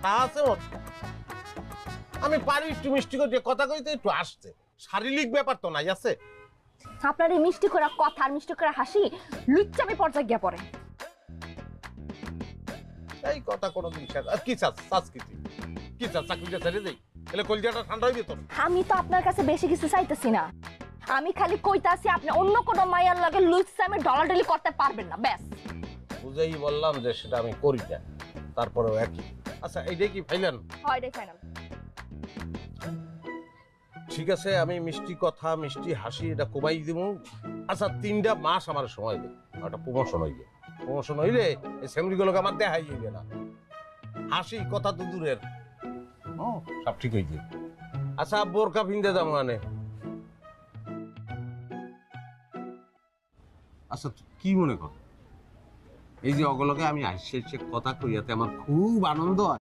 তা আছে ওর। আমি পারি একটু মিষ্টি করে কথা কইতে একটু আসতে, শারীরিক ব্যাপার তো নাই আছে। আপনার এই মিষ্টি করে কথা আর মিষ্টি করে হাসি লুচ্চামি পর্যায়ে গিয়ে পড়ে। এই কথা কোনোদিন শেষ। আর কি চাস কি চাস চাকরিটা ছেড়ে দেই, এলে কলজাটা ঠান্ডা হইবে তোর। আমি তো আপনার কাছে বেশি কিছু চাইতেছি না, আমি খালি কইতাছি আপনি অন্য কোনো মাইয়ার লাগে লুচ্চামি ডলাডলি করতে পারবেন না, ব্যাস। বুঝেই বললাম যে সেটা আমি করি না, তারপরেও একই। আচ্ছা এইটাই কি ফাইলেন? হয় রে ফাইনাল। ঠিক আছে, আমি মিষ্টি কথা মিষ্টি হাসি এটা কমাই দিব। আচ্ছা 3টা মাস আমার সময় দে, একটা প্রমোশন হইবে। প্রমোশন হইলে এই সেমরিগুলোকে আমার দেখাই যাইবে না। হাসি কথা তো দূরের, সব ঠিক হয়ে যাবে। আচ্ছা বোরকা পিনতে যাবো মানে। আচ্ছা কি মনে কর, এই যে অগলকে আমি হাসি কথা কইয়াতে আমার খুব আনন্দ হয়।